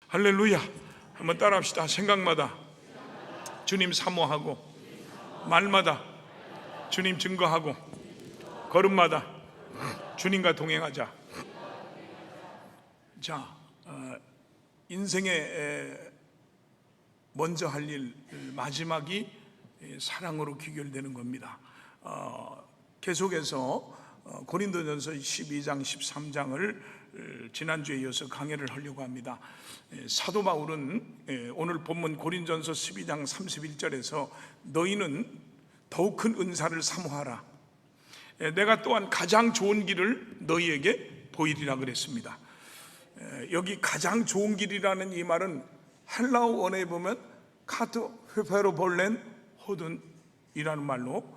할렐루야. 한번 따라합시다. 생각마다 주님 사모하고, 말마다 주님 증거하고, 걸음마다 주님과 동행하자. 자, 인생에 먼저 할 일, 마지막이 사랑으로 귀결되는 겁니다. 계속해서 고린도전서 12장 13장을 지난주에 이어서 강해를 하려고 합니다. 사도 바울은 오늘 본문 고린도전서 12장 31절에서 너희는 더욱 큰 은사를 사모하라, 내가 또한 가장 좋은 길을 너희에게 보이리라 그랬습니다. 여기 가장 좋은 길이라는 이 말은 헬라어 원어에 보면 카트 페로볼렌 호든이라는 말로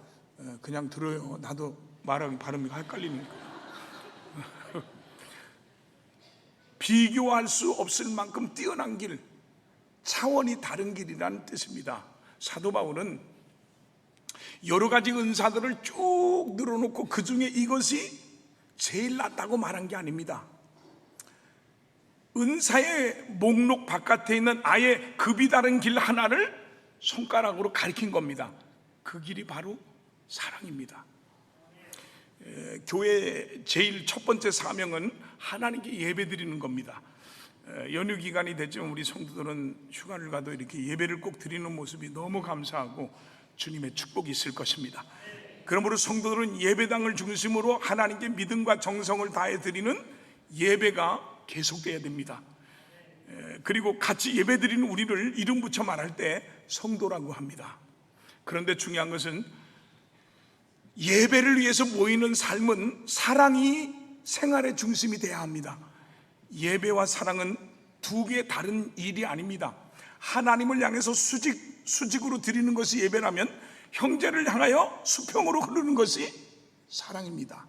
그냥 들어요. 나도 말하기 발음이 헷갈리니까. 비교할 수 없을 만큼 뛰어난 길, 차원이 다른 길이라는 뜻입니다. 사도 바울은 여러 가지 은사들을 쭉 늘어놓고 그 중에 이것이 제일 낫다고 말한 게 아닙니다. 은사의 목록 바깥에 있는 아예 급이 다른 길 하나를 손가락으로 가리킨 겁니다. 그 길이 바로 사랑입니다. 교회의 제일 첫 번째 사명은 하나님께 예배 드리는 겁니다. 연휴 기간이 됐지만 우리 성도들은 휴가를 가도 이렇게 예배를 꼭 드리는 모습이 너무 감사하고 주님의 축복이 있을 것입니다. 그러므로 성도들은 예배당을 중심으로 하나님께 믿음과 정성을 다해 드리는 예배가 계속돼야 됩니다. 그리고 같이 예배 드리는 우리를 이름 붙여 말할 때 성도라고 합니다. 그런데 중요한 것은 예배를 위해서 모이는 삶은 사랑이 생활의 중심이 돼야 합니다. 예배와 사랑은 두 개의 다른 일이 아닙니다. 하나님을 향해서 수직으로 드리는 것이 예배라면 형제를 향하여 수평으로 흐르는 것이 사랑입니다.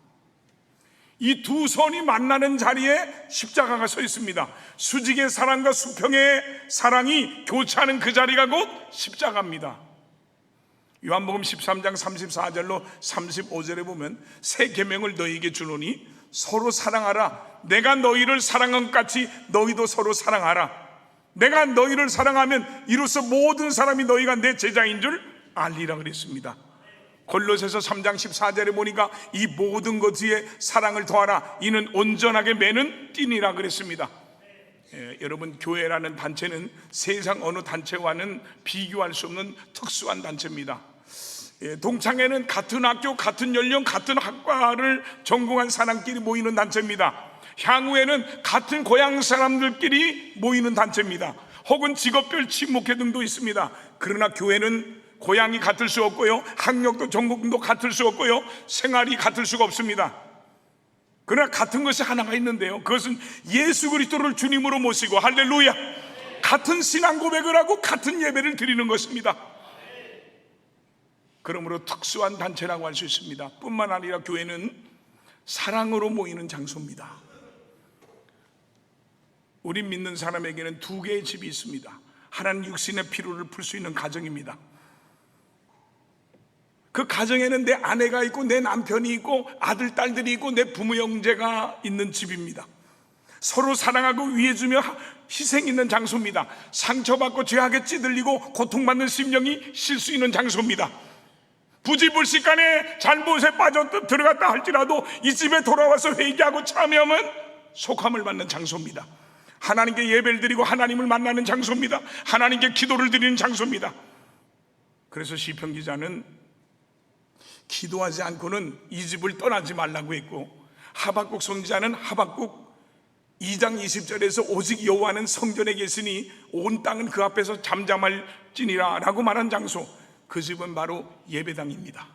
이 두 선이 만나는 자리에 십자가가 서 있습니다. 수직의 사랑과 수평의 사랑이 교차하는 그 자리가 곧 십자가입니다. 요한복음 13장 34절로 35절에 보면 새 계명을 너희에게 주노니 서로 사랑하라, 내가 너희를 사랑한 것 같이 너희도 서로 사랑하라. 내가 너희를 사랑하면 이로써 모든 사람이 너희가 내 제자인 줄 알리라 그랬습니다. 골로새서 3장 14절에 보니까 이 모든 것 위에 사랑을 더하라, 이는 온전하게 매는 띠니라 그랬습니다. 여러분, 교회라는 단체는 세상 어느 단체와는 비교할 수 없는 특수한 단체입니다. 동창회는 같은 학교, 같은 연령, 같은 학과를 전공한 사람끼리 모이는 단체입니다. 향후에는 같은 고향 사람들끼리 모이는 단체입니다. 혹은 직업별 친목회 등도 있습니다. 그러나 교회는 고향이 같을 수 없고요, 학력도 전공도 같을 수 없고요, 생활이 같을 수가 없습니다. 그러나 같은 것이 하나가 있는데요, 그것은 예수 그리스도를 주님으로 모시고, 할렐루야, 같은 신앙 고백을 하고 같은 예배를 드리는 것입니다. 그러므로 특수한 단체라고 할 수 있습니다. 뿐만 아니라 교회는 사랑으로 모이는 장소입니다. 우리 믿는 사람에게는 두 개의 집이 있습니다. 하나는 육신의 피로를 풀 수 있는 가정입니다. 그 가정에는 내 아내가 있고 내 남편이 있고 아들, 딸들이 있고 내 부모 형제가 있는 집입니다. 서로 사랑하고 위해주며 희생 있는 장소입니다. 상처받고 죄악에 찌들리고 고통받는 심령이 쉴 수 있는 장소입니다. 부지불식간에 잘못에 빠져 들어갔다 할지라도 이 집에 돌아와서 회개하고 참여하면 속함을 받는 장소입니다. 하나님께 예배를 드리고 하나님을 만나는 장소입니다. 하나님께 기도를 드리는 장소입니다. 그래서 시편 기자는 기도하지 않고는 이 집을 떠나지 말라고 했고, 하박국 선지자는 하박국 2장 20절에서 오직 여호와는 성전에 계시니 온 땅은 그 앞에서 잠잠할지니라 라고 말한 장소, 그 집은 바로 예배당입니다.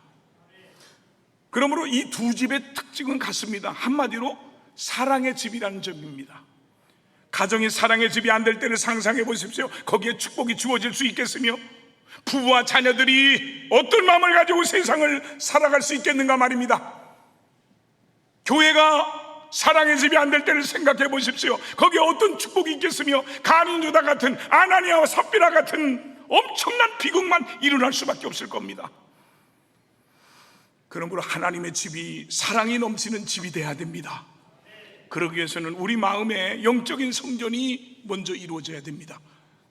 그러므로 이 두 집의 특징은 같습니다. 한마디로 사랑의 집이라는 점입니다. 가정이 사랑의 집이 안 될 때를 상상해 보십시오. 거기에 축복이 주어질 수 있겠으며 부부와 자녀들이 어떤 마음을 가지고 세상을 살아갈 수 있겠는가 말입니다. 교회가 사랑의 집이 안 될 때를 생각해 보십시오. 거기에 어떤 축복이 있겠으며 가룟 유다 같은, 아나니아와 삽비라 같은 엄청난 비극만 일어날 수밖에 없을 겁니다. 그러므로 하나님의 집이 사랑이 넘치는 집이 돼야 됩니다. 그러기 위해서는 우리 마음의 영적인 성전이 먼저 이루어져야 됩니다.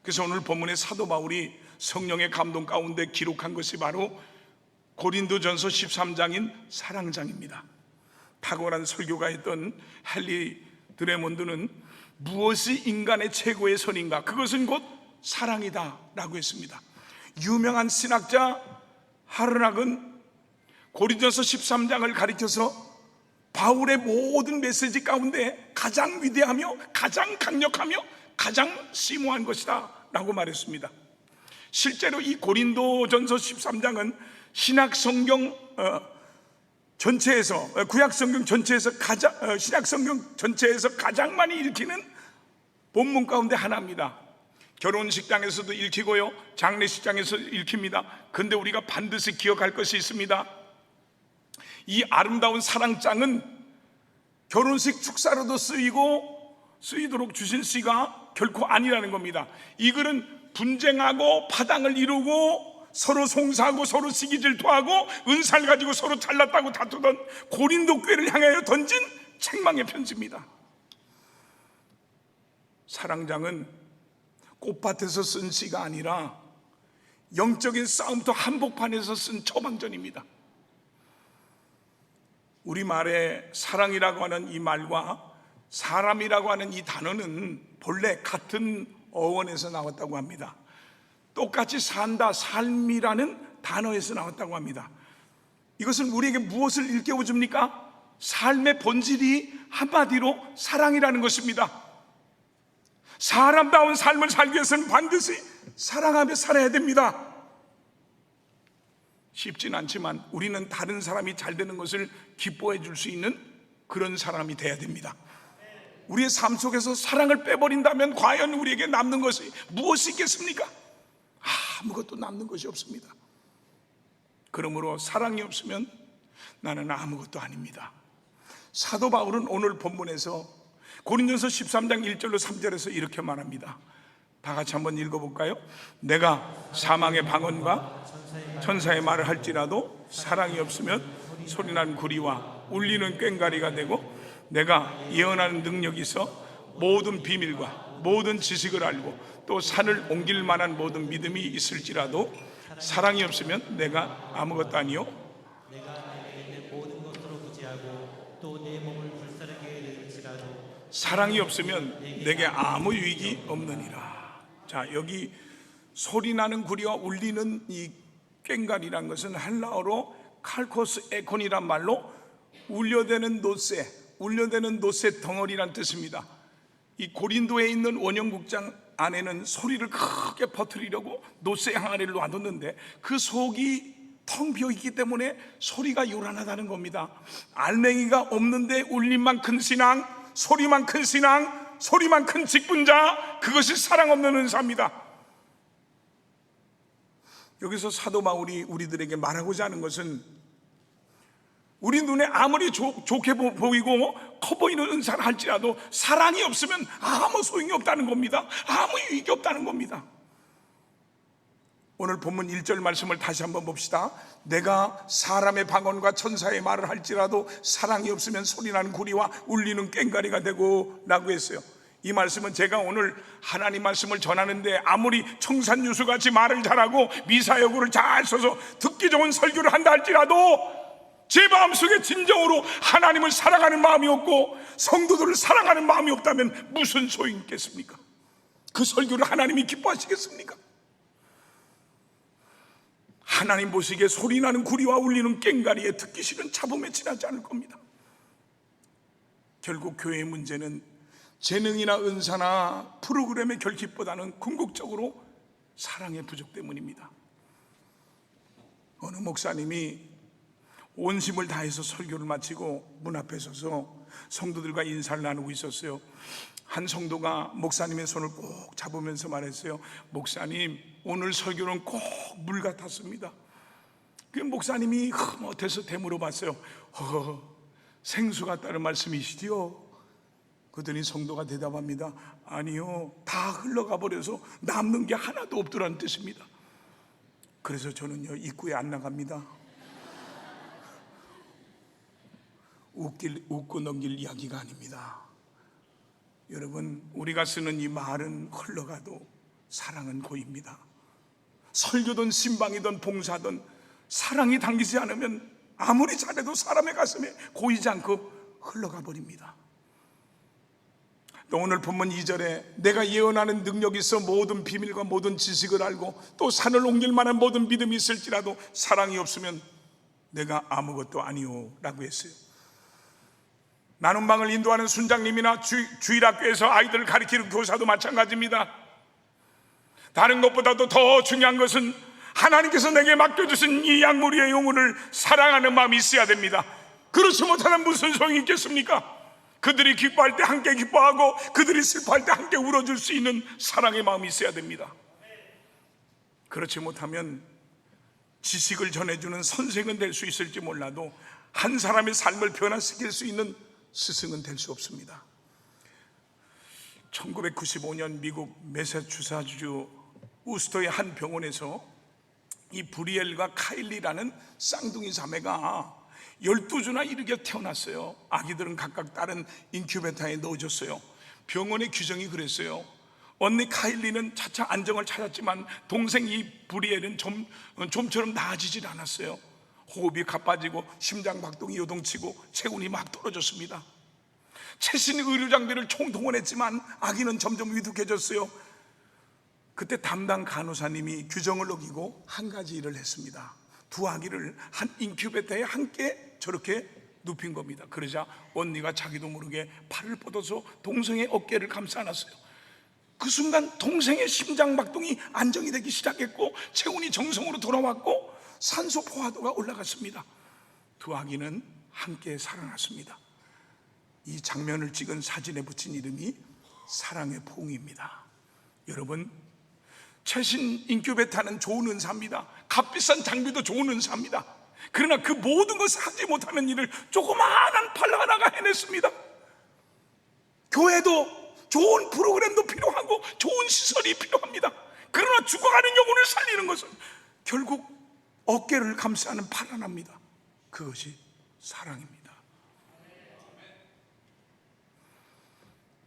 그래서 오늘 본문의 사도 바울이 성령의 감동 가운데 기록한 것이 바로 고린도전서 13장인 사랑장입니다. 탁월한 설교가였던 헨리 드레몬드는 무엇이 인간의 최고의 선인가? 그것은 곧 사랑이다 라고 했습니다. 유명한 신학자 하르락은 고린도전서 13장을 가리켜서 바울의 모든 메시지 가운데 가장 위대하며 가장 강력하며 가장 심오한 것이다 라고 말했습니다. 실제로 이 고린도전서 13장은 신약 성경 전체에서, 구약 성경 전체에서 신약 성경 전체에서 가장 많이 읽히는 본문 가운데 하나입니다. 결혼식장에서도 읽히고요, 장례식장에서 읽힙니다. 그런데 우리가 반드시 기억할 것이 있습니다. 이 아름다운 사랑장은 결혼식 축사로도 쓰이도록 주신 씨가 결코 아니라는 겁니다. 이 글은 분쟁하고 파당을 이루고 서로 송사하고 서로 시기 질투하고 은사를 가지고 서로 잘났다고 다투던 고린도 교회를 향하여 던진 책망의 편지입니다. 사랑장은 꽃밭에서 쓴 시가 아니라 영적인 싸움터 한복판에서 쓴 처방전입니다. 우리말에 사랑이라고 하는 이 말과 사람이라고 하는 이 단어는 본래 같은 어원에서 나왔다고 합니다. 똑같이 산다, 삶이라는 단어에서 나왔다고 합니다. 이것은 우리에게 무엇을 일깨워 줍니까? 삶의 본질이 한마디로 사랑이라는 것입니다. 사람다운 삶을 살기 위해서는 반드시 사랑하며 살아야 됩니다. 쉽진 않지만 우리는 다른 사람이 잘 되는 것을 기뻐해 줄 수 있는 그런 사람이 돼야 됩니다. 우리의 삶 속에서 사랑을 빼버린다면 과연 우리에게 남는 것이 무엇이 있겠습니까? 아무것도 남는 것이 없습니다. 그러므로 사랑이 없으면 나는 아무것도 아닙니다. 사도 바울은 오늘 본문에서 고린도전서 13장 1절로 3절에서 이렇게 말합니다. 다 같이 한번 읽어볼까요? 내가 사망의 방언과 천사의 말을 할지라도 사랑이 없으면 소리나는 구리와 울리는 꽹과리가 되고, 내가 예언하는 능력이 있어 모든 비밀과 모든 지식을 알고 또 산을 옮길 만한 모든 믿음이 있을지라도 사랑이 없으면 내가 아무것도 아니요, 내가 내게 있는 모든 것으로 부지하고 또 내 몸을 불사르게 될지라도 사랑이 없으면 내게 아무 유익이 없느니라. 자, 여기 소리나는 구리와 울리는 이 꽹과리란 것은 헬라어로 칼코스 에콘이란 말로 울려대는 노새 덩어리란 뜻입니다. 이 고린도에 있는 원형국장 안에는 소리를 크게 퍼뜨리려고 노새 항아리를 놔뒀는데 그 속이 텅 비어 있기 때문에 소리가 요란하다는 겁니다. 알맹이가 없는데 울림만 큰 신앙, 소리만 큰 신앙, 소리만 큰 직분자, 그것이 사랑 없는 은사입니다. 여기서 사도 바울이 우리들에게 말하고자 하는 것은 우리 눈에 아무리 좋게 보이고 커 보이는 은사를 할지라도 사랑이 없으면 아무 소용이 없다는 겁니다. 아무 유익이 없다는 겁니다. 오늘 본문 1절 말씀을 다시 한번 봅시다. 내가 사람의 방언과 천사의 말을 할지라도 사랑이 없으면 소리나는 구리와 울리는 꽹과리가 되고 라고 했어요. 이 말씀은 제가 오늘 하나님 말씀을 전하는데 아무리 청산유수같이 말을 잘하고 미사여구를 잘 써서 듣기 좋은 설교를 한다 할지라도 제 마음속에 진정으로 하나님을 사랑하는 마음이 없고 성도들을 사랑하는 마음이 없다면 무슨 소용이 있겠습니까? 그 설교를 하나님이 기뻐하시겠습니까? 하나님 보시기에 소리나는 구리와 울리는 꽹과리에 듣기 싫은 잡음에 지나지 않을 겁니다. 결국 교회의 문제는 재능이나 은사나 프로그램의 결핍보다는 궁극적으로 사랑의 부족 때문입니다. 어느 목사님이 온심을 다해서 설교를 마치고 문 앞에 서서 성도들과 인사를 나누고 있었어요. 한 성도가 목사님의 손을 꼭 잡으면서 말했어요. 목사님, 오늘 설교는 꼭 물 같았습니다. 그 목사님이 흠어태서 되물어봤어요. 생수 같다는 말씀이시지요? 그러더니 성도가 대답합니다. 아니요, 다 흘러가 버려서 남는 게 하나도 없더라는 뜻입니다. 그래서 저는요, 입구에 안 나갑니다. 웃고 넘길 이야기가 아닙니다. 여러분, 우리가 쓰는 이 말은 흘러가도 사랑은 고입니다. 설교든 신방이든 봉사든 사랑이 당기지 않으면 아무리 잘해도 사람의 가슴에 고이지 않고 흘러가 버립니다. 또 오늘 본문 2절에 내가 예언하는 능력이 있어 모든 비밀과 모든 지식을 알고 또 산을 옮길 만한 모든 믿음이 있을지라도 사랑이 없으면 내가 아무것도 아니오 라고 했어요. 나눔방을 인도하는 순장님이나 주일학교에서 아이들을 가르치는 교사도 마찬가지입니다. 다른 것보다도 더 중요한 것은 하나님께서 내게 맡겨주신 이 약물이의 영혼을 사랑하는 마음이 있어야 됩니다. 그렇지 못하면 무슨 소용이 있겠습니까? 그들이 기뻐할 때 함께 기뻐하고 그들이 슬퍼할 때 함께 울어줄 수 있는 사랑의 마음이 있어야 됩니다. 그렇지 못하면 지식을 전해주는 선생은 될 수 있을지 몰라도 한 사람의 삶을 변화시킬 수 있는 스승은 될 수 없습니다. 1995년 미국 매사추세츠 우스터의 한 병원에서 이 브리엘과 카일리라는 쌍둥이 자매가 12주나 이르게 태어났어요. 아기들은 각각 다른 인큐베이터에 넣어줬어요. 병원의 규정이 그랬어요. 언니 카일리는 차차 안정을 찾았지만 동생 이 브리엘은 좀처럼 나아지질 않았어요. 호흡이 가빠지고 심장박동이 요동치고 체온이 막 떨어졌습니다. 최신 의료장비를 총동원했지만 아기는 점점 위독해졌어요. 그때 담당 간호사님이 규정을 어기고 한 가지 일을 했습니다. 두 아기를 한 인큐베이터에 함께 저렇게 눕힌 겁니다. 그러자 언니가 자기도 모르게 팔을 뻗어서 동생의 어깨를 감싸 안았어요. 그 순간 동생의 심장박동이 안정이 되기 시작했고 체온이 정상으로 돌아왔고 산소 포화도가 올라갔습니다. 두 아기는 함께 살아났습니다. 이 장면을 찍은 사진에 붙인 이름이 사랑의 포옹입니다. 여러분, 최신 인큐베이터는 좋은 은사입니다. 값비싼 장비도 좋은 은사입니다. 그러나 그 모든 것을 하지 못하는 일을 조그마한 팔 하나가 해냈습니다. 교회도 좋은 프로그램도 필요하고 좋은 시설이 필요합니다. 그러나 죽어가는 영혼을 살리는 것은 결국 어깨를 감싸는 팔 하나입니다. 그것이 사랑입니다.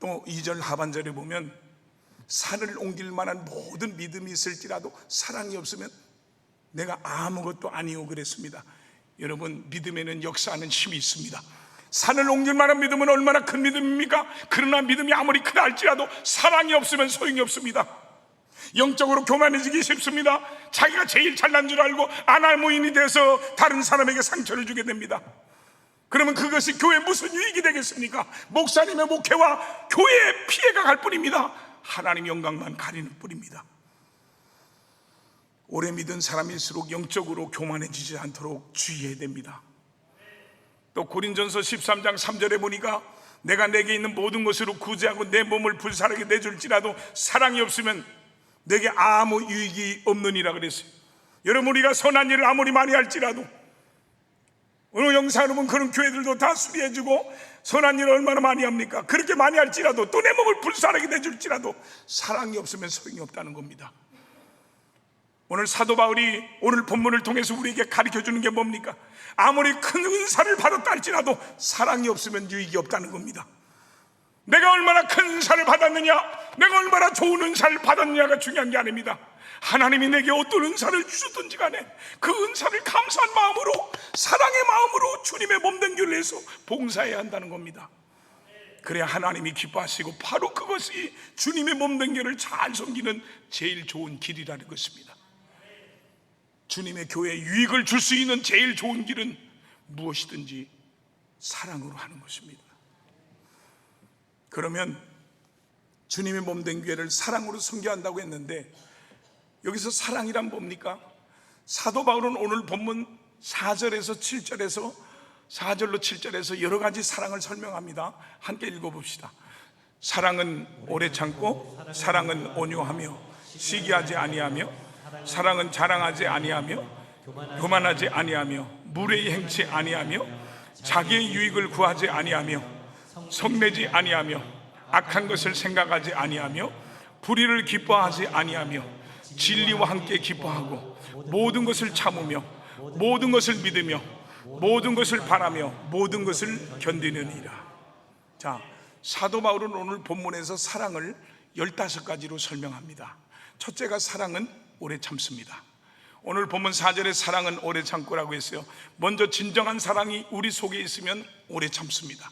또 2절 하반절에 보면 산을 옮길 만한 모든 믿음이 있을지라도 사랑이 없으면 내가 아무것도 아니오 그랬습니다. 여러분, 믿음에는 역사하는 힘이 있습니다. 산을 옮길 만한 믿음은 얼마나 큰 믿음입니까? 그러나 믿음이 아무리 크다 할지라도 사랑이 없으면 소용이 없습니다. 영적으로 교만해지기 쉽습니다. 자기가 제일 잘난 줄 알고 아날무인이 돼서 다른 사람에게 상처를 주게 됩니다. 그러면 그것이 교회에 무슨 유익이 되겠습니까? 목사님의 목회와 교회에 피해가 갈 뿐입니다. 하나님 영광만 가리는 뿐입니다. 오래 믿은 사람일수록 영적으로 교만해지지 않도록 주의해야 됩니다. 또 고린전서 13장 3절에 보니까 내가 내게 있는 모든 것으로 구제하고 내 몸을 불살하게 내줄지라도 사랑이 없으면 내게 아무 유익이 없느니라 그랬어요. 여러분, 우리가 선한 일을 아무리 많이 할지라도 오늘 영상으로 보면 그런 교회들도 다 수리해주고 선한 일을 얼마나 많이 합니까? 그렇게 많이 할지라도 또 내 몸을 불살하게 내줄지라도 사랑이 없으면 소용이 없다는 겁니다. 오늘 사도 바울이 오늘 본문을 통해서 우리에게 가르쳐주는 게 뭡니까? 아무리 큰 은사를 받았다 할지라도 사랑이 없으면 유익이 없다는 겁니다. 내가 얼마나 큰 은사를 받았느냐, 내가 얼마나 좋은 은사를 받았느냐가 중요한 게 아닙니다. 하나님이 내게 어떤 은사를 주셨든지 간에 그 은사를 감사한 마음으로, 사랑의 마음으로 주님의 몸된 교를 해서 봉사해야 한다는 겁니다. 그래야 하나님이 기뻐하시고 바로 그것이 주님의 몸된 교를 잘 섬기는 제일 좋은 길이라는 것입니다. 주님의 교회에 유익을 줄 수 있는 제일 좋은 길은 무엇이든지 사랑으로 하는 것입니다. 그러면 주님의 몸된 교회를 사랑으로 섬겨한다고 했는데 여기서 사랑이란 뭡니까? 사도 바울은 오늘 본문 4절에서 7절에서 4절로 7절에서 여러 가지 사랑을 설명합니다. 함께 읽어봅시다. 사랑은 오래 참고, 사랑은 온유하며, 시기하지 아니하며, 사랑은 자랑하지 아니하며, 교만하지 아니하며, 무례히 행치 아니하며, 자기의 유익을 구하지 아니하며, 성내지 아니하며, 악한 것을 생각하지 아니하며, 불의를 기뻐하지 아니하며, 진리와 함께 기뻐하고, 모든 것을 참으며, 모든 것을 믿으며, 모든 것을 바라며 모든 것을 견디느니라. 자, 사도 바울은 오늘 본문에서 사랑을 15가지로 설명합니다. 첫째가 사랑은 오래 참습니다. 오늘 본문 4절에 사랑은 오래 참고라고 했어요. 먼저 진정한 사랑이 우리 속에 있으면 오래 참습니다.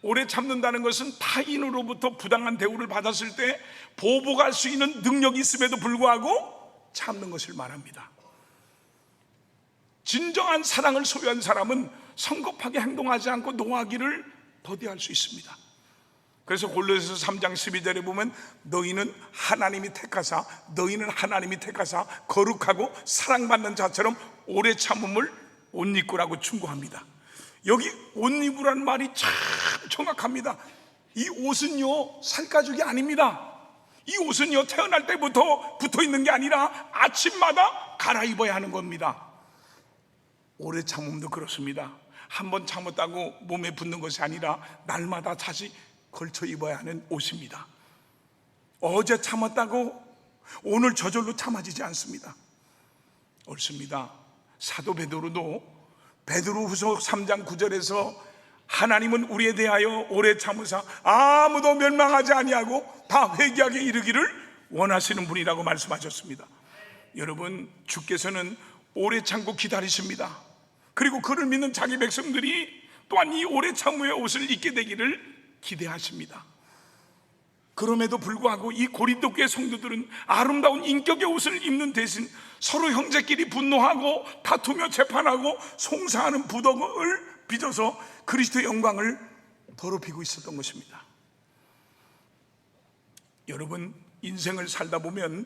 오래 참는다는 것은 타인으로부터 부당한 대우를 받았을 때 보복할 수 있는 능력이 있음에도 불구하고 참는 것을 말합니다. 진정한 사랑을 소유한 사람은 성급하게 행동하지 않고 노하기를 더디할 수 있습니다. 그래서 골로새서 3장 12절에 보면 너희는 하나님이 택하사 거룩하고 사랑받는 자처럼 오래 참음을 옷 입고라고 충고합니다. 여기 옷 입으라는 말이 참 정확합니다. 이 옷은요 살가죽이 아닙니다. 이 옷은요 태어날 때부터 붙어 있는 게 아니라 아침마다 갈아입어야 하는 겁니다. 오래 참음도 그렇습니다. 한번 참았다고 몸에 붙는 것이 아니라 날마다 다시 걸쳐 입어야 하는 옷입니다. 어제 참았다고 오늘 저절로 참아지지 않습니다. 옳습니다. 사도 베드로후서 3장 9절에서 하나님은 우리에 대하여 오래 참으사 아무도 멸망하지 아니하고 다 회개하게 이르기를 원하시는 분이라고 말씀하셨습니다. 여러분, 주께서는 오래 참고 기다리십니다. 그리고 그를 믿는 자기 백성들이 또한 이 오래 참음의 옷을 입게 되기를 기대하십니다. 그럼에도 불구하고 이 고린도 교회 성도들은 아름다운 인격의 옷을 입는 대신 서로 형제끼리 분노하고 다투며 재판하고 송사하는 부덕을 빚어서 그리스도의 영광을 더럽히고 있었던 것입니다. 여러분, 인생을 살다 보면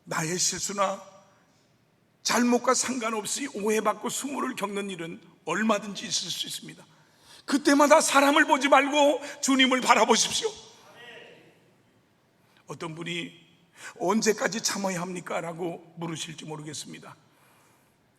나의 실수나 잘못과 상관없이 오해받고 수모를 겪는 일은 얼마든지 있을 수 있습니다. 그때마다 사람을 보지 말고 주님을 바라보십시오. 어떤 분이 언제까지 참아야 합니까? 라고 물으실지 모르겠습니다.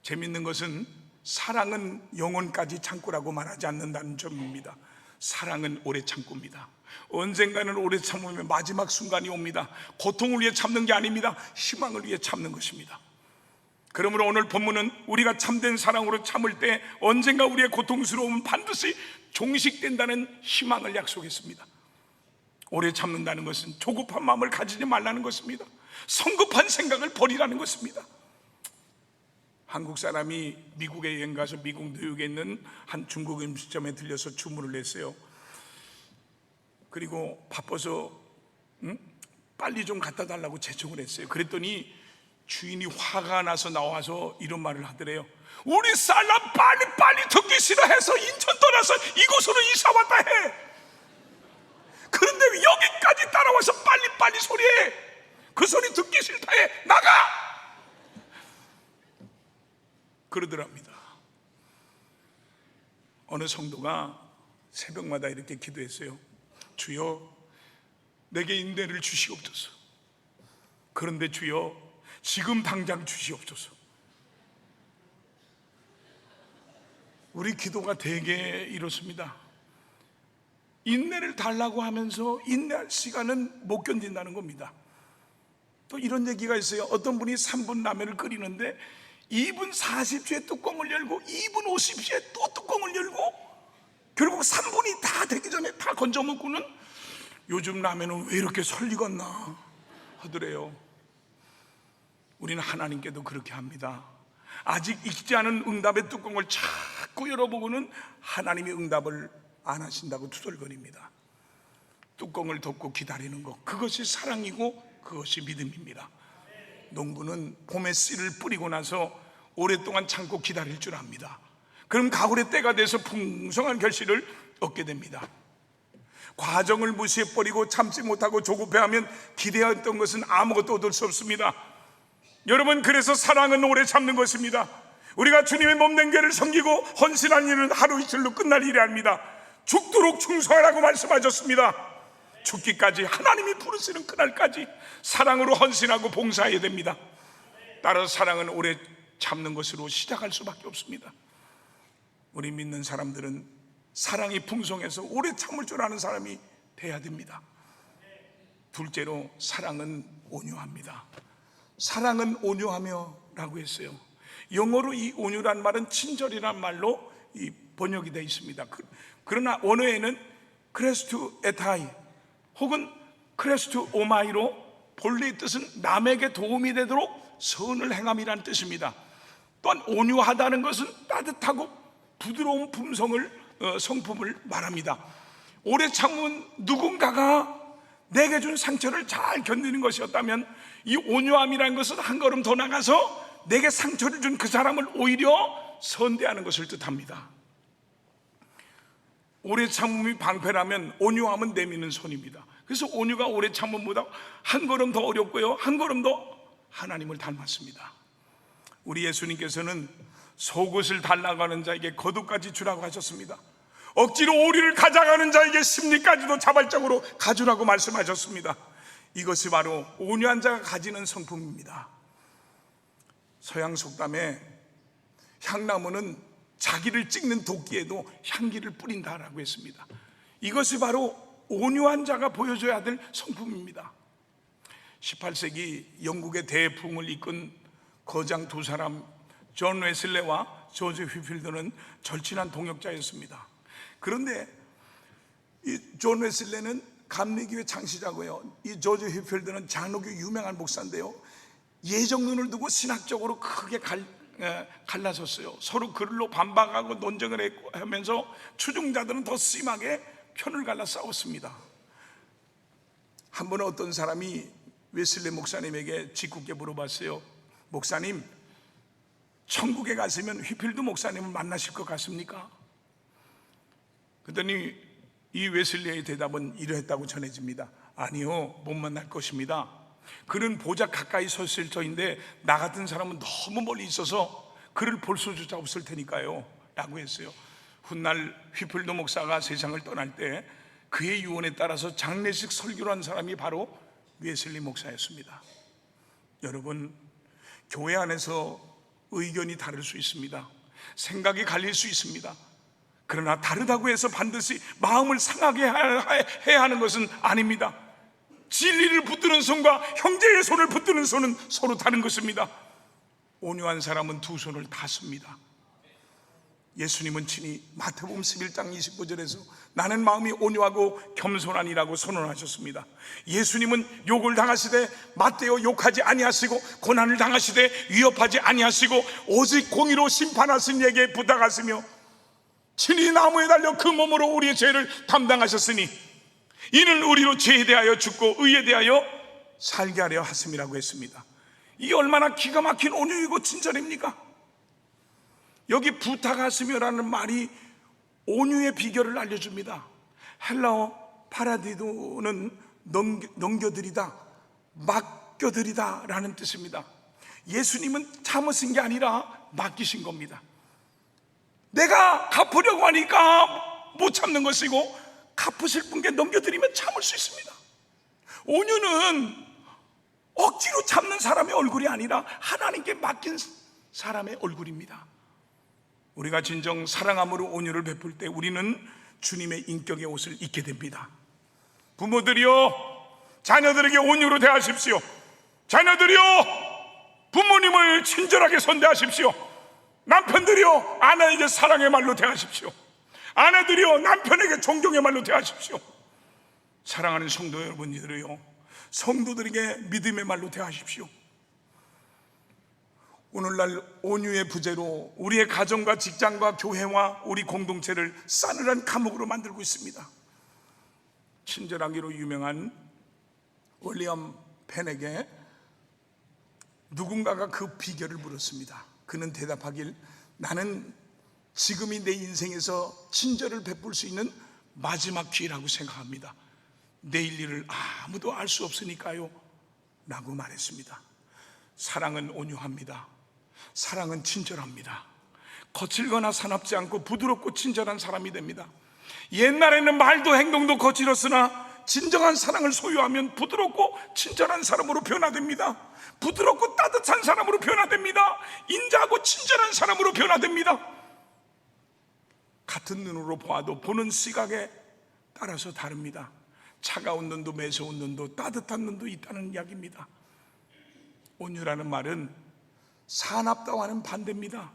재밌는 것은 사랑은 영원까지 참고라고 말하지 않는다는 점입니다. 사랑은 오래 참고입니다. 언젠가는 오래 참으면 마지막 순간이 옵니다. 고통을 위해 참는 게 아닙니다. 희망을 위해 참는 것입니다. 그러므로 오늘 본문은 우리가 참된 사랑으로 참을 때 언젠가 우리의 고통스러움은 반드시 종식된다는 희망을 약속했습니다. 오래 참는다는 것은 조급한 마음을 가지지 말라는 것입니다. 성급한 생각을 버리라는 것입니다. 한국 사람이 미국에 여행 가서 미국 뉴욕에 있는 한 중국 음식점에 들려서 주문을 했어요. 그리고 바빠서 빨리 좀 갖다 달라고 재촉을 했어요. 그랬더니 주인이 화가 나서 나와서 이런 말을 하더래요. 우리 사람 빨리 듣기 싫어해서 인천 떠나서 이곳으로 이사 왔다 해. 그런데 왜 여기까지 따라와서 빨리 소리해? 그 소리 듣기 싫다 해. 나가! 그러더랍니다. 어느 성도가 새벽마다 이렇게 기도했어요. 주여, 내게 인내를 주시옵소서. 그런데 주여, 지금 당장 주시옵소서. 우리 기도가 대개 이렇습니다. 인내를 달라고 하면서 인내할 시간은 못 견딘다는 겁니다. 또 이런 얘기가 있어요. 어떤 분이 3분 라면을 끓이는데 2분 40초에 뚜껑을 열고 2분 50초에 또 뚜껑을 열고 결국 3분이 다 되기 전에 다 건져 먹고는 요즘 라면은 왜 이렇게 설익었나 하더래요. 우리는 하나님께도 그렇게 합니다. 아직 익지 않은 응답의 뚜껑을 자꾸 열어보고는 하나님이 응답을 안 하신다고 투덜거립니다. 뚜껑을 덮고 기다리는 것, 그것이 사랑이고 그것이 믿음입니다. 농부는 봄에 씨를 뿌리고 나서 오랫동안 참고 기다릴 줄 압니다. 그럼 가을의 때가 돼서 풍성한 결실을 얻게 됩니다. 과정을 무시해버리고 참지 못하고 조급해하면 기대했던 것은 아무것도 얻을 수 없습니다. 여러분, 그래서 사랑은 오래 참는 것입니다. 우리가 주님의 몸된 교회를 섬기고 헌신한 일은 하루 이틀로 끝날 일이 아닙니다. 죽도록 충성하라고 말씀하셨습니다. 죽기까지, 하나님이 부르시는 그날까지 사랑으로 헌신하고 봉사해야 됩니다. 따라서 사랑은 오래 참는 것으로 시작할 수밖에 없습니다. 우리 믿는 사람들은 사랑이 풍성해서 오래 참을 줄 아는 사람이 돼야 됩니다. 둘째로, 사랑은 온유합니다. 사랑은 온유하며 라고 했어요. 영어로 이 온유란 말은 친절이란 말로 번역이 되어 있습니다. 그러나 원어에는 크레스투 에타이 혹은 크레스투 오마이로 본래의 뜻은 남에게 도움이 되도록 선을 행함이란 뜻입니다. 또한 온유하다는 것은 따뜻하고 부드러운 성품을 말합니다. 오래 참은 누군가가 내게 준 상처를 잘 견디는 것이었다면 이 온유함이라는 것은 한 걸음 더 나가서 내게 상처를 준 그 사람을 오히려 선대하는 것을 뜻합니다. 오래 참음이 방패라면 온유함은 내미는 손입니다. 그래서 온유가 오래 참음보다 한 걸음 더 어렵고요, 한 걸음 더 하나님을 닮았습니다. 우리 예수님께서는 속옷을 달라고 하는 자에게 겉옷까지 주라고 하셨습니다. 억지로 오리를 가져가는 자에게 심리까지도 자발적으로 가주라고 말씀하셨습니다. 이것이 바로 온유한 자가 가지는 성품입니다. 서양 속담에 향나무는 자기를 찍는 도끼에도 향기를 뿌린다라고 했습니다. 이것이 바로 온유한 자가 보여줘야 될 성품입니다. 18세기 영국의 대풍을 이끈 거장 두 사람 존 웨슬레와 조지 휘필드는 절친한 동역자였습니다. 그런데 이 존 웨슬레는 감리교회 창시자고요, 이 조지 휘필드는 장로교 유명한 목사인데요, 예정론을 두고 신학적으로 크게 갈라섰어요. 서로 글로 반박하고 논쟁을 하면서 추종자들은 더 심하게 편을 갈라 싸웠습니다. 한 번은 어떤 사람이 웨슬레 목사님에게 짓궂게 물어봤어요. 목사님, 천국에 가시면 휘필드 목사님을 만나실 것 같습니까? 그랬더니 이 웨슬리의 대답은 이러했다고 전해집니다. 아니요, 못 만날 것입니다. 그는 보좌 가까이 섰을 터인데 나 같은 사람은 너무 멀리 있어서 그를 볼 수조차 없을 테니까요 라고 했어요. 훗날 휘필드 목사가 세상을 떠날 때 그의 유언에 따라서 장례식 설교를 한 사람이 바로 웨슬리 목사였습니다. 여러분, 교회 안에서 의견이 다를 수 있습니다. 생각이 갈릴 수 있습니다. 그러나 다르다고 해서 반드시 마음을 상하게 해야 하는 것은 아닙니다. 진리를 붙드는 손과 형제의 손을 붙드는 손은 서로 다른 것입니다. 온유한 사람은 두 손을 다 씁니다. 예수님은 친히 마태복음 11장 29절에서 나는 마음이 온유하고 겸손하니라고 선언하셨습니다. 예수님은 욕을 당하시되 맞대어 욕하지 아니하시고 고난을 당하시되 위협하지 아니하시고 오직 공의로 심판하신 이에게 부탁하시며 친히 나무에 달려 그 몸으로 우리의 죄를 담당하셨으니 이는 우리로 죄에 대하여 죽고 의에 대하여 살게 하려 하심이라고 했습니다. 이게 얼마나 기가 막힌 온유이고 친절입니까? 여기 부탁하시며라는 말이 온유의 비결을 알려줍니다. 헬라어 파라디도는 넘겨드리다, 맡겨드리다 라는 뜻입니다. 예수님은 참으신 게 아니라 맡기신 겁니다. 내가 갚으려고 하니까 못 참는 것이고 갚으실 분께 넘겨드리면 참을 수 있습니다. 온유는 억지로 참는 사람의 얼굴이 아니라 하나님께 맡긴 사람의 얼굴입니다. 우리가 진정 사랑함으로 온유를 베풀 때 우리는 주님의 인격의 옷을 입게 됩니다. 부모들이여, 자녀들에게 온유로 대하십시오. 자녀들이여, 부모님을 친절하게 선대하십시오. 남편들이여, 아내에게 사랑의 말로 대하십시오. 아내들이여, 남편에게 존경의 말로 대하십시오. 사랑하는 성도 여러분들이여, 성도들에게 믿음의 말로 대하십시오. 오늘날 온유의 부재로 우리의 가정과 직장과 교회와 우리 공동체를 싸늘한 감옥으로 만들고 있습니다. 친절하기로 유명한 윌리엄 펜에게 누군가가 그 비결을 물었습니다. 그는 대답하길, 나는 지금이 내 인생에서 친절을 베풀 수 있는 마지막 기회라고 생각합니다. 내일 일을 아무도 알 수 없으니까요 라고 말했습니다. 사랑은 온유합니다. 사랑은 친절합니다. 거칠거나 사납지 않고 부드럽고 친절한 사람이 됩니다. 옛날에는 말도 행동도 거칠었으나 진정한 사랑을 소유하면 부드럽고 친절한 사람으로 변화됩니다. 부드럽고 따뜻한 사람으로 변화됩니다. 인자하고 친절한 사람으로 변화됩니다. 같은 눈으로 보아도 보는 시각에 따라서 다릅니다. 차가운 눈도 매서운 눈도 따뜻한 눈도 있다는 이야기입니다. 온유라는 말은 사납다와는 반대입니다.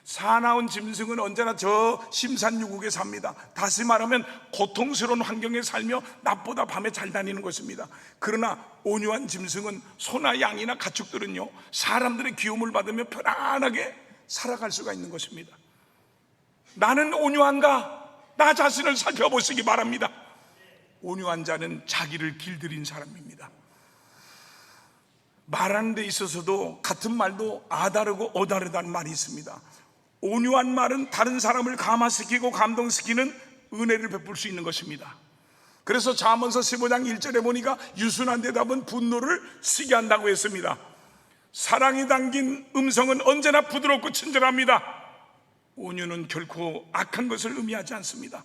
사나운 짐승은 언제나 저 심산유국에 삽니다. 다시 말하면 고통스러운 환경에 살며 낮보다 밤에 잘 다니는 것입니다. 그러나 온유한 짐승은 소나 양이나 가축들은요, 사람들의 기움을 받으며 편안하게 살아갈 수가 있는 것입니다. 나는 온유한가? 나 자신을 살펴보시기 바랍니다. 온유한 자는 자기를 길들인 사람입니다. 말하는 데 있어서도 같은 말도 아다르고 어다르다는 말이 있습니다. 온유한 말은 다른 사람을 감화시키고 감동시키는 은혜를 베풀 수 있는 것입니다. 그래서 잠언서 15장 1절에 보니까 유순한 대답은 분노를 쉬게 한다고 했습니다. 사랑이 담긴 음성은 언제나 부드럽고 친절합니다. 온유는 결코 악한 것을 의미하지 않습니다.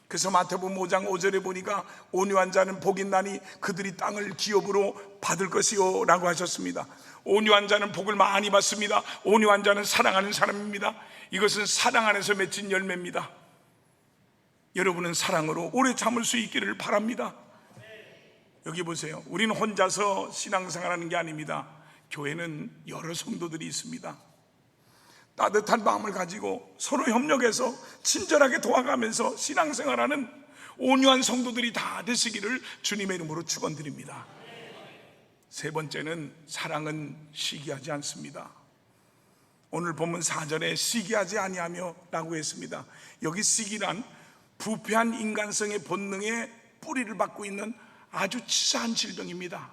그래서 마태복음 5장 5절에 보니까 온유한 자는 복이 있나니 그들이 땅을 기업으로 받을 것이요 라고 하셨습니다. 온유한 자는 복을 많이 받습니다. 온유한 자는 사랑하는 사람입니다. 이것은 사랑 안에서 맺힌 열매입니다. 여러분은 사랑으로 오래 참을 수 있기를 바랍니다. 여기 보세요. 우리는 혼자서 신앙생활하는 게 아닙니다. 교회는 여러 성도들이 있습니다. 따뜻한 마음을 가지고 서로 협력해서 친절하게 도와가면서 신앙생활하는 온유한 성도들이 다 되시기를 주님의 이름으로 축원드립니다. 세 번째는 사랑은 시기하지 않습니다. 오늘 본문 4절에 시기하지 아니하며 라고 했습니다. 여기 시기란 부패한 인간성의 본능에 뿌리를 받고 있는 아주 치사한 질병입니다.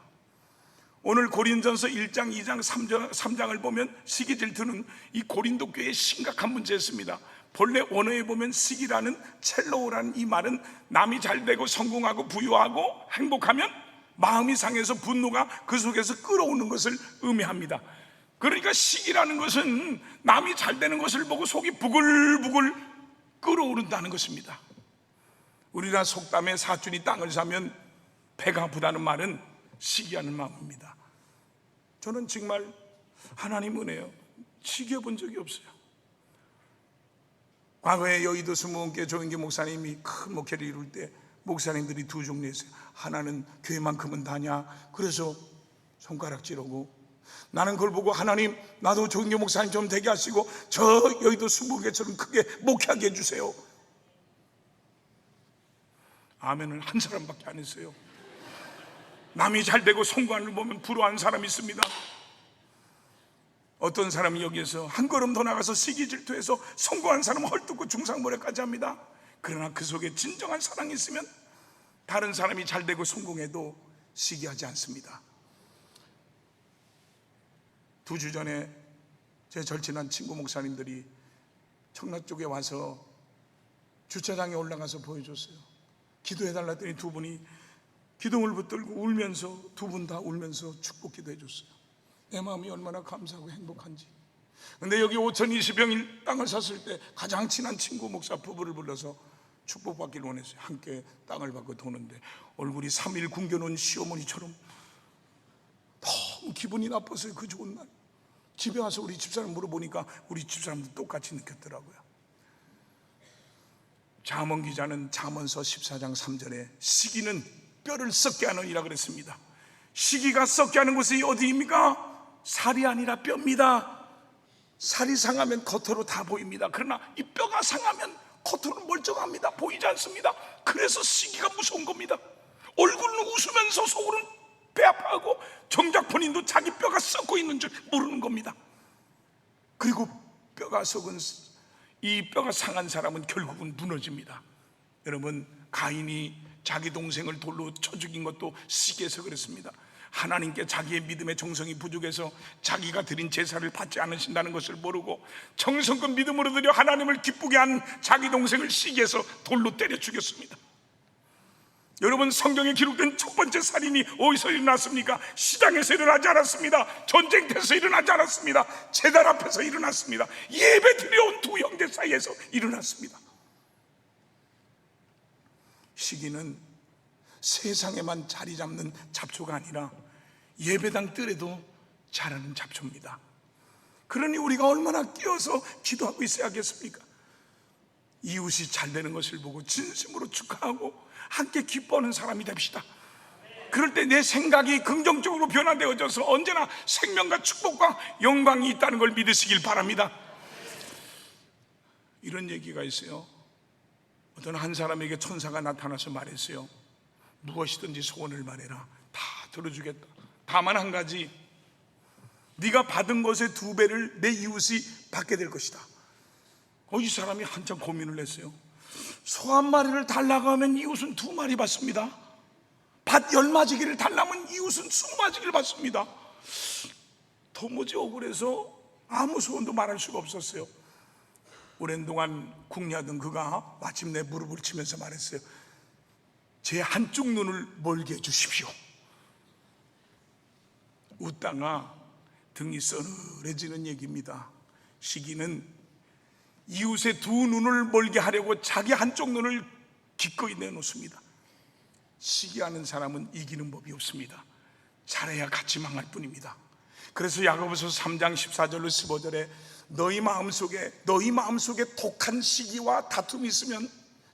오늘 고린전서 1장, 2장, 3장을 보면 시기 질투는 이 고린도 교회의 심각한 문제였습니다. 본래 원어에 보면 시기라는 첼로우라는 이 말은 남이 잘되고 성공하고 부유하고 행복하면 마음이 상해서 분노가 그 속에서 끓어오는 것을 의미합니다. 그러니까 시기라는 것은 남이 잘되는 것을 보고 속이 부글부글 끓어오른다는 것입니다. 우리나라 속담에 사촌이 땅을 사면 배가 아프다는 말은 시기하는 마음입니다. 저는 정말 하나님 은혜요, 시기해 본 적이 없어요. 과거에 여의도 스무원교회 조인기 목사님이 큰 목회를 이룰 때 목사님들이 두 종류였어요. 하나는 교회만큼은 다냐, 그래서 손가락질하고, 나는 그걸 보고 하나님 나도 조인기 목사님 좀 되게 하시고 저 여의도 스무원교회처럼 크게 목회하게 해주세요. 아멘을 한 사람밖에 안 했어요. 남이 잘되고 성공하는 걸 보면 부러워하는 사람이 있습니다. 어떤 사람이 여기에서 한 걸음 더 나가서 시기 질투해서 성공한 사람은 헐뜯고 중상모략까지 합니다. 그러나 그 속에 진정한 사랑이 있으면 다른 사람이 잘되고 성공해도 시기하지 않습니다. 2주 전에 제 절친한 친구 목사님들이 청라 쪽에 와서 주차장에 올라가서 보여줬어요. 기도해달라 했더니 두 분이 기둥을 붙들고 울면서, 두 분 다 울면서 축복 기도해 줬어요. 내 마음이 얼마나 감사하고 행복한지. 근데 여기 5,020평일 땅을 샀을 때 가장 친한 친구 목사 부부를 불러서 축복받기를 원했어요. 함께 땅을 받고 도는데 얼굴이 3일 굶겨놓은 시어머니처럼 너무 기분이 나빴어요. 그 좋은 날 집에 와서 우리 집사람 물어보니까 우리 집사람도 똑같이 느꼈더라고요. 잠언 기자는 잠언서 14장 3절에 시기는 뼈를 썩게 하느니라 그랬습니다. 시기가 썩게 하는 곳이 어디입니까? 살이 아니라 뼈입니다. 살이 상하면 겉으로 다 보입니다. 그러나 이 뼈가 상하면 겉으로는 멀쩡합니다. 보이지 않습니다. 그래서 시기가 무서운 겁니다. 얼굴은 웃으면서 속으로는 배 아파하고 정작 본인도 자기 뼈가 썩고 있는 줄 모르는 겁니다. 그리고 뼈가 썩은, 이 뼈가 상한 사람은 결국은 무너집니다. 여러분, 가인이 자기 동생을 돌로 쳐 죽인 것도 시기해서 그랬습니다. 하나님께 자기의 믿음의 정성이 부족해서 자기가 드린 제사를 받지 않으신다는 것을 모르고 정성껏 믿음으로 드려 하나님을 기쁘게 한 자기 동생을 시기해서 돌로 때려 죽였습니다. 여러분, 성경에 기록된 첫 번째 살인이 어디서 일어났습니까? 시장에서 일어나지 않았습니다. 전쟁터에서 일어나지 않았습니다. 제단 앞에서 일어났습니다. 예배 드려온 두 형제 사이에서 일어났습니다. 시기는 세상에만 자리 잡는 잡초가 아니라 예배당 뜰에도 자라는 잡초입니다. 그러니 우리가 얼마나 끼어서 기도하고 있어야겠습니까? 이웃이 잘 되는 것을 보고 진심으로 축하하고 함께 기뻐하는 사람이 됩시다. 그럴 때 내 생각이 긍정적으로 변화되어져서 언제나 생명과 축복과 영광이 있다는 걸 믿으시길 바랍니다. 이런 얘기가 있어요. 어떤 한 사람에게 천사가 나타나서 말했어요. 무엇이든지 소원을 말해라. 다 들어주겠다. 다만 한 가지, 네가 받은 것의 2배를 내 이웃이 받게 될 것이다. 이 사람이 한참 고민을 했어요. 소 1마리를 달라고 하면 이웃은 2마리 받습니다. 밭 10마지기를 달라면 이웃은 20마지기를 받습니다. 도무지 억울해서 아무 소원도 말할 수가 없었어요. 오랜 동안 궁리하던 그가 마침내 무릎을 치면서 말했어요. 제 한쪽 눈을 멀게 해주십시오. 웃다가 등이 서늘해지는 얘기입니다. 시기는 이웃의 2 눈을 멀게 하려고 자기 한쪽 눈을 기꺼이 내놓습니다. 시기하는 사람은 이기는 법이 없습니다. 잘해야 같이 망할 뿐입니다. 그래서 야고보서 3장 14절로 15절에 너희 마음속에 독한 시기와 다툼이 있으면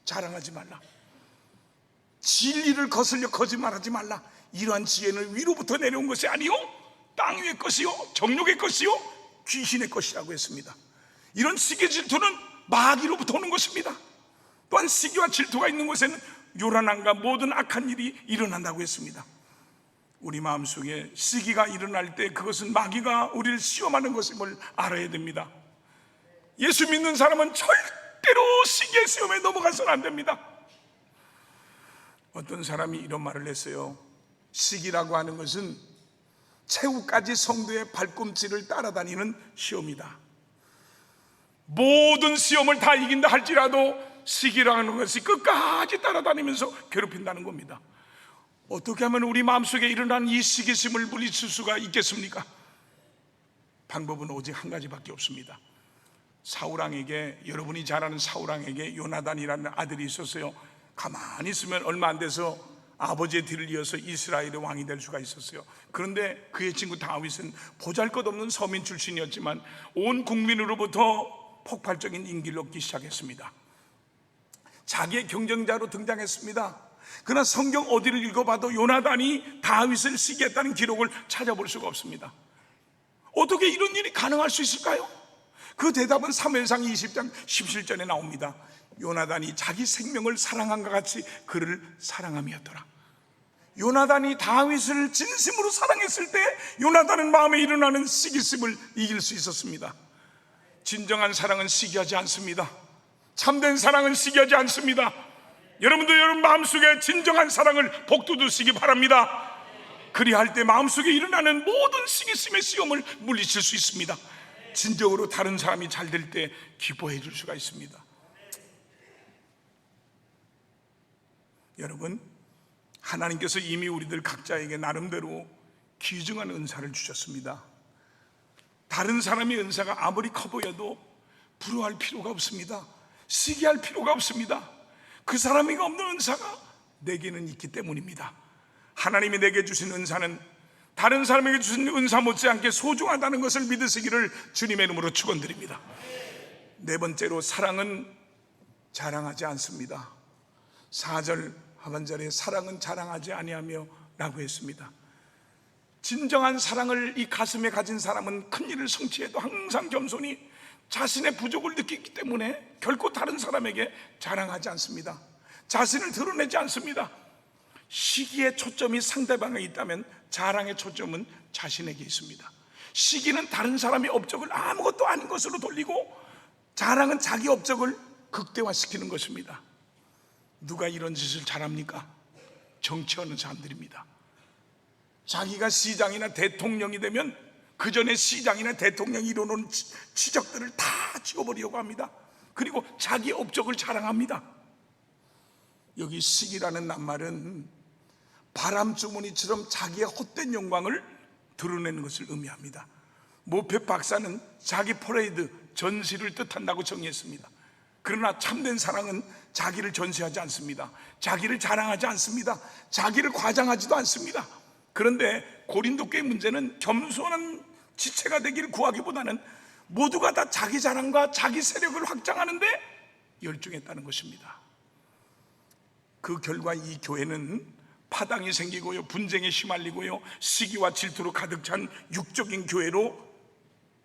자랑하지 말라. 진리를 거슬려 거짓말하지 말라. 이러한 지혜는 위로부터 내려온 것이 아니요 땅 위의 것이요 정욕의 것이요 귀신의 것이라고 했습니다. 이런 시기 질투는 마귀로부터 오는 것입니다. 또한 시기와 질투가 있는 곳에는 요란함과 모든 악한 일이 일어난다고 했습니다. 우리 마음속에 시기가 일어날 때 그것은 마귀가 우리를 시험하는 것임을 알아야 됩니다. 예수 믿는 사람은 절대로 시기의 시험에 넘어가서는 안 됩니다. 어떤 사람이 이런 말을 했어요. 시기라고 하는 것은 최후까지 성도의 발꿈치를 따라다니는 시험이다. 모든 시험을 다 이긴다 할지라도 시기라는 것이 끝까지 따라다니면서 괴롭힌다는 겁니다. 어떻게 하면 우리 마음속에 일어난 이 시기심을 물리칠 수가 있겠습니까? 방법은 오직 한 가지밖에 없습니다. 사울왕에게, 여러분이 잘 아는 사울왕에게 요나단이라는 아들이 있었어요. 가만히 있으면 얼마 안 돼서 아버지의 뒤를 이어서 이스라엘의 왕이 될 수가 있었어요. 그런데 그의 친구 다윗은 보잘것없는 서민 출신이었지만 온 국민으로부터 폭발적인 인기를 얻기 시작했습니다. 자기의 경쟁자로 등장했습니다. 그러나 성경 어디를 읽어봐도 요나단이 다윗을 시기했다는 기록을 찾아볼 수가 없습니다. 어떻게 이런 일이 가능할 수 있을까요? 그 대답은 사무엘상 20장 17절에 나옵니다. 요나단이 자기 생명을 사랑함과 같이 그를 사랑함이었더라. 요나단이 다윗을 진심으로 사랑했을 때 요나단은 마음에 일어나는 시기심을 이길 수 있었습니다. 진정한 사랑은 시기하지 않습니다. 참된 사랑은 시기하지 않습니다. 여러분도 여러분 마음속에 진정한 사랑을 복돋으시기 바랍니다. 그리할 때 마음속에 일어나는 모든 시기심의 시험을 물리칠 수 있습니다. 진정으로 다른 사람이 잘 될 때 기뻐해 줄 수가 있습니다. 여러분, 하나님께서 이미 우리들 각자에게 나름대로 귀중한 은사를 주셨습니다. 다른 사람의 은사가 아무리 커 보여도 부러워할 필요가 없습니다. 시기할 필요가 없습니다. 그 사람에게 없는 은사가 내게는 있기 때문입니다. 하나님이 내게 주신 은사는 다른 사람에게 주신 은사 못지않게 소중하다는 것을 믿으시기를 주님의 이름으로 축원드립니다. 네 번째로, 사랑은 자랑하지 않습니다. 4절 하반절에 사랑은 자랑하지 아니하며 라고 했습니다. 진정한 사랑을 이 가슴에 가진 사람은 큰 일을 성취해도 항상 겸손히 자신의 부족을 느끼기 때문에 결코 다른 사람에게 자랑하지 않습니다. 자신을 드러내지 않습니다. 시기의 초점이 상대방에 있다면 자랑의 초점은 자신에게 있습니다. 시기는 다른 사람의 업적을 아무것도 아닌 것으로 돌리고, 자랑은 자기 업적을 극대화시키는 것입니다. 누가 이런 짓을 잘합니까? 정치하는 사람들입니다. 자기가 시장이나 대통령이 되면 그 전에 시장이나 대통령이 이뤄놓은 치적들을 다 지워버리려고 합니다. 그리고 자기 업적을 자랑합니다. 여기 시기라는 낱말은 바람주머니처럼 자기의 헛된 영광을 드러내는 것을 의미합니다. 모페 박사는 자기 퍼레이드, 전시를 뜻한다고 정의했습니다. 그러나 참된 사랑은 자기를 전시하지 않습니다. 자기를 자랑하지 않습니다. 자기를 과장하지도 않습니다. 그런데 고린도 교회 문제는 겸손한 지체가 되기를 구하기보다는 모두가 다 자기 자랑과 자기 세력을 확장하는데 열중했다는 것입니다. 그 결과 이 교회는 파당이 생기고요, 분쟁에 휘말리고요, 시기와 질투로 가득 찬 육적인 교회로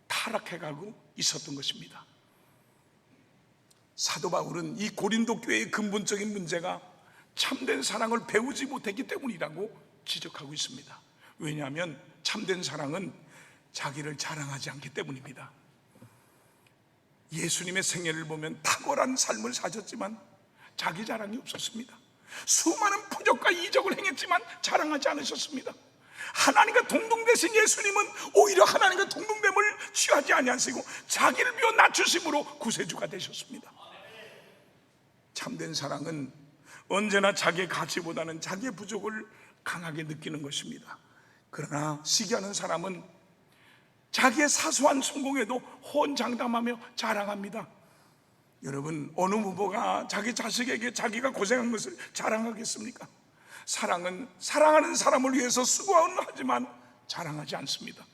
타락해가고 있었던 것입니다. 사도 바울은 이 고린도 교회의 근본적인 문제가 참된 사랑을 배우지 못했기 때문이라고 지적하고 있습니다. 왜냐하면 참된 사랑은 자기를 자랑하지 않기 때문입니다. 예수님의 생애를 보면 탁월한 삶을 사셨지만 자기 자랑이 없었습니다. 수많은 표적과 이적을 행했지만 자랑하지 않으셨습니다. 하나님과 동등되신 예수님은 오히려 하나님과 동등됨을 취하지 아니하시고 자기를 비워 낮추심으로 구세주가 되셨습니다. 참된 사랑은 언제나 자기의 가치보다는 자기의 부족을 강하게 느끼는 것입니다. 그러나 시기하는 사람은 자기의 사소한 성공에도 호언장담하며 자랑합니다. 여러분, 어느 부모가 자기 자식에게 자기가 고생한 것을 자랑하겠습니까? 사랑은 사랑하는 사람을 위해서 수고는 하지만 자랑하지 않습니다.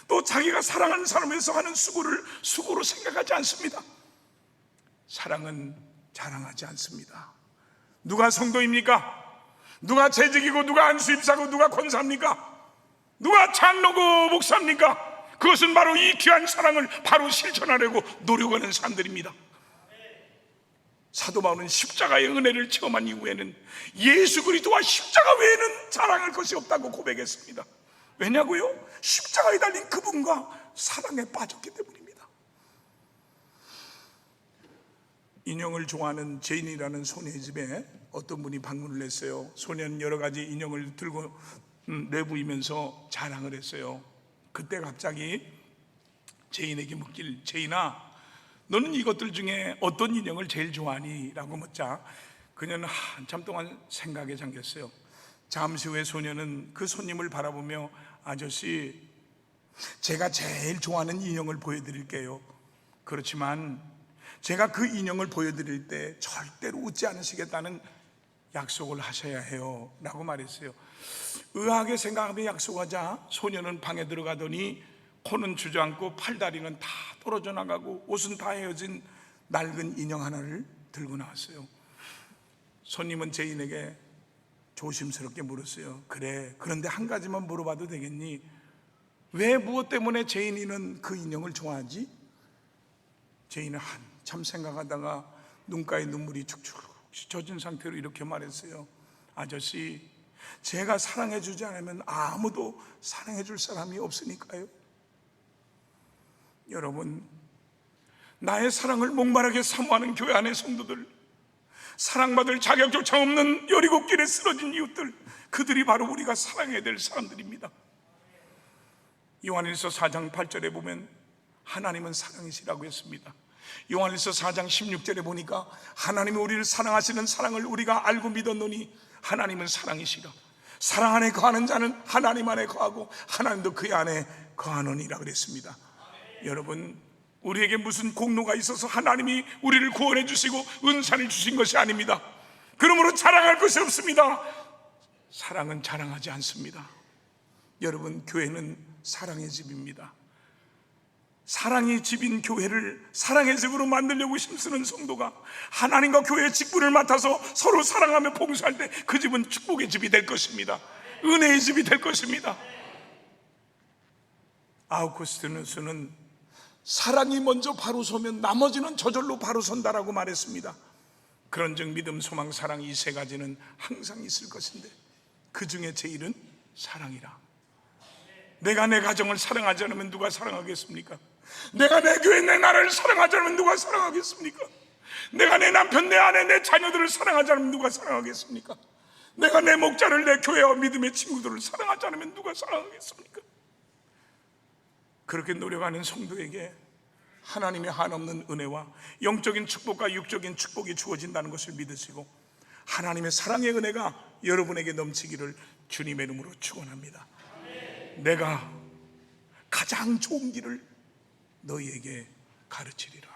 또 자기가 사랑하는 사람을 위해서 하는 수고를 수고로 생각하지 않습니다. 사랑은 자랑하지 않습니다. 누가 성도입니까? 누가 재직이고 누가 안수입사고 누가 권사입니까? 누가 장로고 목사입니까? 그것은 바로 이 귀한 사랑을 바로 실천하려고 노력하는 사람들입니다. 사도 바울은 십자가의 은혜를 체험한 이후에는 예수 그리스도와 십자가 외에는 자랑할 것이 없다고 고백했습니다. 왜냐고요? 십자가에 달린 그분과 사랑에 빠졌기 때문입니다. 인형을 좋아하는 제인이라는 소녀의 집에 어떤 분이 방문을 했어요. 소녀는 여러 가지 인형을 들고 내부이면서 자랑을 했어요. 그때 갑자기 제인에게 묻길, 제인아, 너는 이것들 중에 어떤 인형을 제일 좋아하니? 라고 묻자 그녀는 한참 동안 생각에 잠겼어요. 잠시 후에 소녀는 그 손님을 바라보며, 아저씨, 제가 제일 좋아하는 인형을 보여드릴게요. 그렇지만 제가 그 인형을 보여드릴 때 절대로 웃지 않으시겠다는 약속을 하셔야 해요 라고 말했어요. 의아하게 생각하며 약속하자 소녀는 방에 들어가더니 코는 주저앉고 팔다리는 다 떨어져 나가고 옷은 다 헤어진 낡은 인형 하나를 들고 나왔어요. 손님은 제인에게 조심스럽게 물었어요. 그래, 그런데 한 가지만 물어봐도 되겠니? 왜, 무엇 때문에 제인이는 그 인형을 좋아하지? 제인은 한참 생각하다가 눈가에 눈물이 축축 젖은 상태로 이렇게 말했어요. 아저씨, 제가 사랑해 주지 않으면 아무도 사랑해 줄 사람이 없으니까요. 여러분, 나의 사랑을 목마르게 사모하는 교회 안의 성도들, 사랑받을 자격조차 없는 여리고길에 쓰러진 이웃들, 그들이 바로 우리가 사랑해야 될 사람들입니다. 요한일서 4장 8절에 보면 하나님은 사랑이시라고 했습니다. 요한일서 4장 16절에 보니까 하나님이 우리를 사랑하시는 사랑을 우리가 알고 믿었노니 하나님은 사랑이시라. 사랑 안에 거하는 자는 하나님 안에 거하고 하나님도 그의 안에 거하노니라 그랬습니다. 여러분, 우리에게 무슨 공로가 있어서 하나님이 우리를 구원해 주시고 은사를 주신 것이 아닙니다. 그러므로 자랑할 것이 없습니다. 사랑은 자랑하지 않습니다. 여러분, 교회는 사랑의 집입니다. 사랑의 집인 교회를 사랑의 집으로 만들려고 힘쓰는 성도가 하나님과 교회의 직분을 맡아서 서로 사랑하며 봉사할 때 그 집은 축복의 집이 될 것입니다. 은혜의 집이 될 것입니다. 아우구스티누스는 사랑이 먼저 바로 서면 나머지는 저절로 바로 선다라고 말했습니다. 그런즉 믿음, 소망, 사랑, 이 세 가지는 항상 있을 것인데 그 중에 제일은 사랑이라. 내가 내 가정을 사랑하지 않으면 누가 사랑하겠습니까? 내가 내 교회, 내 나라를 사랑하지 않으면 누가 사랑하겠습니까? 내가 내 남편, 내 아내, 내 자녀들을 사랑하지 않으면 누가 사랑하겠습니까? 내가 내 목자를, 내 교회와 믿음의 친구들을 사랑하지 않으면 누가 사랑하겠습니까? 그렇게 노력하는 성도에게 하나님의 한없는 은혜와 영적인 축복과 육적인 축복이 주어진다는 것을 믿으시고 하나님의 사랑의 은혜가 여러분에게 넘치기를 주님의 이름으로 축원합니다. 내가 가장 좋은 길을 너희에게 가르치리라.